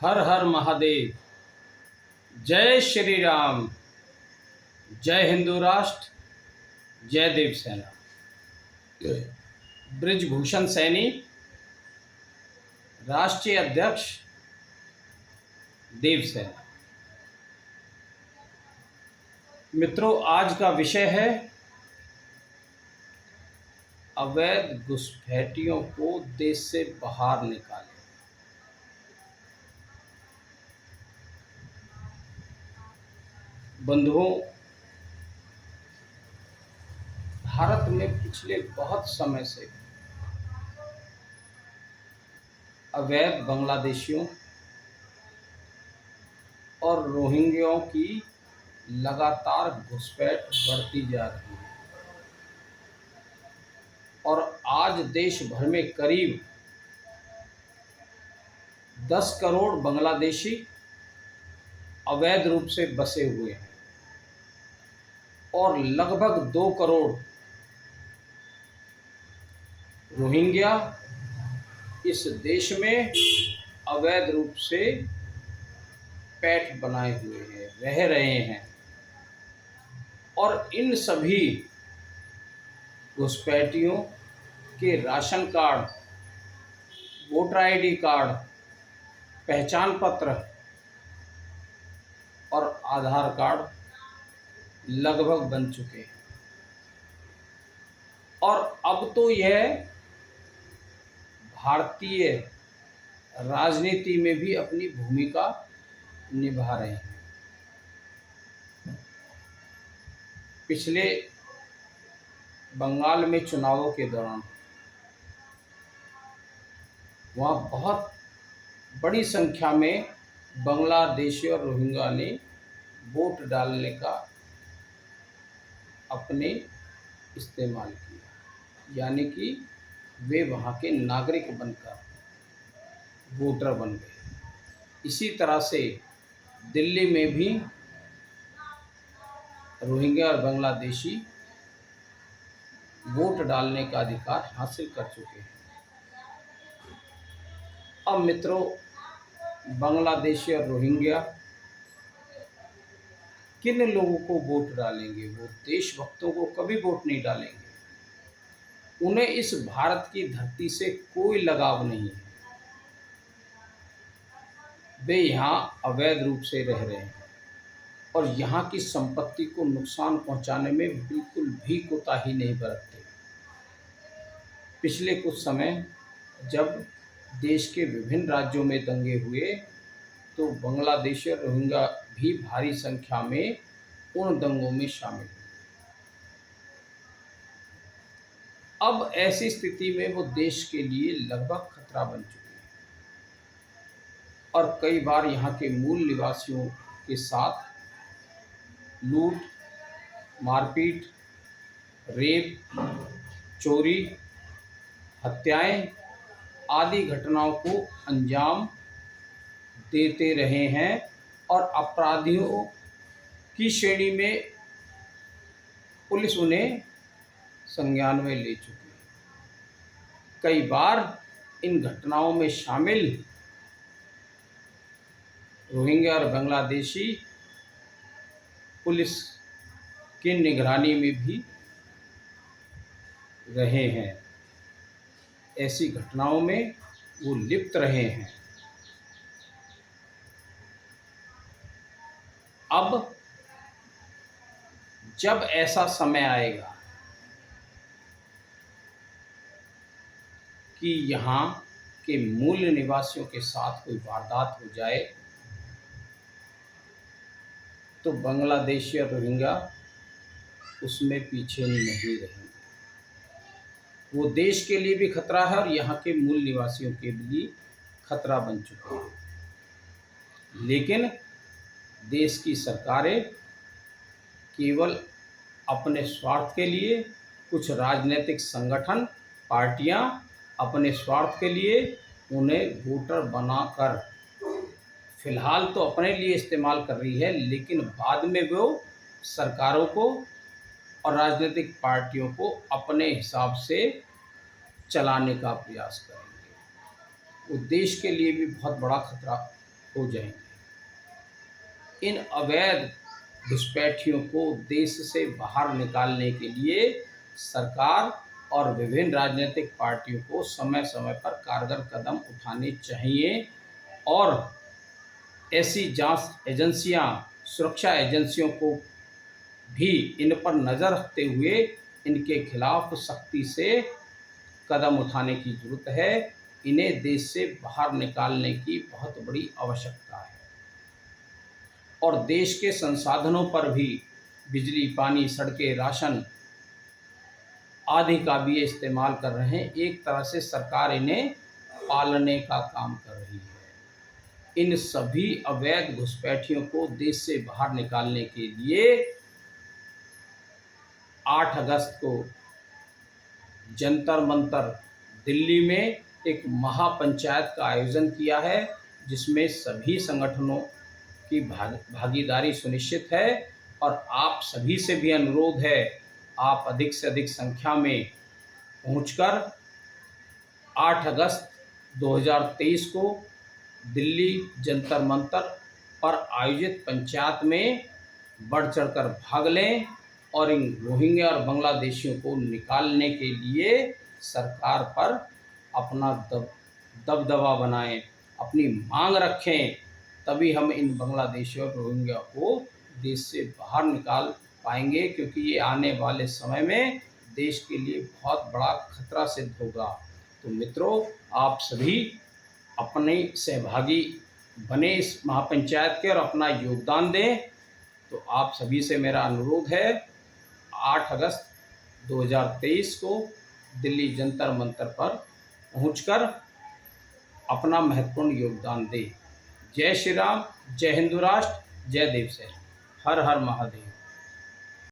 हर हर महादेव। जय श्री राम। जय हिंदू राष्ट्र। जय देव सेना। ब्रिजभूषण सैनी, राष्ट्रीय अध्यक्ष देव सेना। मित्रों, आज का विषय है अवैध घुसपैठियों को देश से बाहर निकालें। बंधुओं, भारत में पिछले बहुत समय से अवैध बांग्लादेशियों और रोहिंग्याओं की लगातार घुसपैठ बढ़ती जा रही है और आज देश भर में करीब 10 करोड़ बांग्लादेशी अवैध रूप से बसे हुए हैं और लगभग 2 करोड़ रोहिंग्या इस देश में अवैध रूप से पैठ बनाए हुए हैं, रह रहे हैं। और इन सभी घुसपैठियों के ration card, voter ID card, पहचान पत्र और आधार कार्ड लगभग बन चुके हैं और अब तो यह भारतीय राजनीति में भी अपनी भूमिका निभा रहे हैं। पिछले बंगाल में चुनावों के दौरान वहाँ बहुत बड़ी संख्या में बांग्लादेशी और रोहिंग्या ने वोट डालने का अपने इस्तेमाल किया, यानी कि वे वहाँ के नागरिक बनकर वोटर बन गए। इसी तरह से दिल्ली में भी रोहिंग्या और बांग्लादेशी वोट डालने का अधिकार हासिल कर चुके हैं। अब मित्रों, बांग्लादेशी और रोहिंग्या किन लोगों को वोट डालेंगे? वो देशभक्तों को कभी वोट नहीं डालेंगे। उन्हें इस भारत की धरती से कोई लगाव नहीं है। वे यहाँ अवैध रूप से रह रहे हैं और यहाँ की संपत्ति को नुकसान पहुँचाने में बिल्कुल भी कोताही नहीं बरतते। पिछले कुछ समय जब देश के विभिन्न राज्यों में दंगे हुए तो बांग्लादेशी और रोहिंग्या भी भारी संख्या में उन दंगों में शामिल हुए। अब ऐसी स्थिति में वो देश के लिए लगभग खतरा बन चुके हैं और कई बार यहाँ के मूल निवासियों के साथ लूट, मारपीट, रेप, चोरी, हत्याएं आदि घटनाओं को अंजाम देते रहे हैं और अपराधियों की श्रेणी में पुलिस उन्हें संज्ञान में ले चुकी है। कई बार इन घटनाओं में शामिल रोहिंग्या और बांग्लादेशी पुलिस की निगरानी में भी रहे हैं। ऐसी घटनाओं में वो लिप्त रहे हैं। अब जब ऐसा समय आएगा कि यहाँ के मूल निवासियों के साथ कोई वारदात हो जाए तो बांग्लादेशी और रोहिंग्या उसमें पीछे नहीं रहेंगे। वो देश के लिए भी खतरा है और यहाँ के मूल निवासियों के लिए खतरा बन चुके हैं। लेकिन देश की सरकारें केवल अपने स्वार्थ के लिए, कुछ राजनीतिक संगठन, पार्टियां अपने स्वार्थ के लिए उन्हें वोटर बनाकर फिलहाल तो अपने लिए इस्तेमाल कर रही है, लेकिन बाद में वो सरकारों को और राजनीतिक पार्टियों को अपने हिसाब से चलाने का प्रयास करेंगे। वो देश के लिए भी बहुत बड़ा खतरा हो जाएंगे। इन अवैध घुसपैठियों को देश से बाहर निकालने के लिए सरकार और विभिन्न राजनीतिक पार्टियों को समय समय पर कारगर कदम उठाने चाहिए और ऐसी जांच एजेंसियां, सुरक्षा एजेंसियों को भी इन पर नज़र रखते हुए इनके खिलाफ सख्ती से कदम उठाने की ज़रूरत है। इन्हें देश से बाहर निकालने की बहुत बड़ी आवश्यकता है और देश के संसाधनों पर भी, बिजली, पानी, सड़कें, राशन आदि का भी ये इस्तेमाल कर रहे हैं। एक तरह से सरकार इन्हें पालने का काम कर रही है। इन सभी अवैध घुसपैठियों को देश से बाहर निकालने के लिए 8 अगस्त को जंतर मंतर दिल्ली में एक महापंचायत का आयोजन किया है, जिसमें सभी संगठनों की भागीदारी सुनिश्चित है और आप सभी से भी अनुरोध है, आप अधिक से अधिक संख्या में पहुंचकर 8 अगस्त 2023 को दिल्ली जंतर मंतर पर आयोजित पंचायत में बढ़ चढ़कर भाग लें और इन रोहिंग्या और बांग्लादेशियों को निकालने के लिए सरकार पर अपना दबदबा बनाएं, अपनी मांग रखें। तभी हम इन बांग्लादेशियों और रोहिंग्या को देश से बाहर निकाल पाएंगे, क्योंकि ये आने वाले समय में देश के लिए बहुत बड़ा खतरा सिद्ध होगा। तो मित्रों, आप सभी अपने सहभागी बने इस महापंचायत के और अपना योगदान दें। तो आप सभी से मेरा अनुरोध है, 8 अगस्त 2023 को दिल्ली जंतर मंतर पर पहुंचकर अपना महत्वपूर्ण योगदान दें। जय श्री राम, जय हिंदू राष्ट्र, जय देव सैनिक, हर हर महादेव।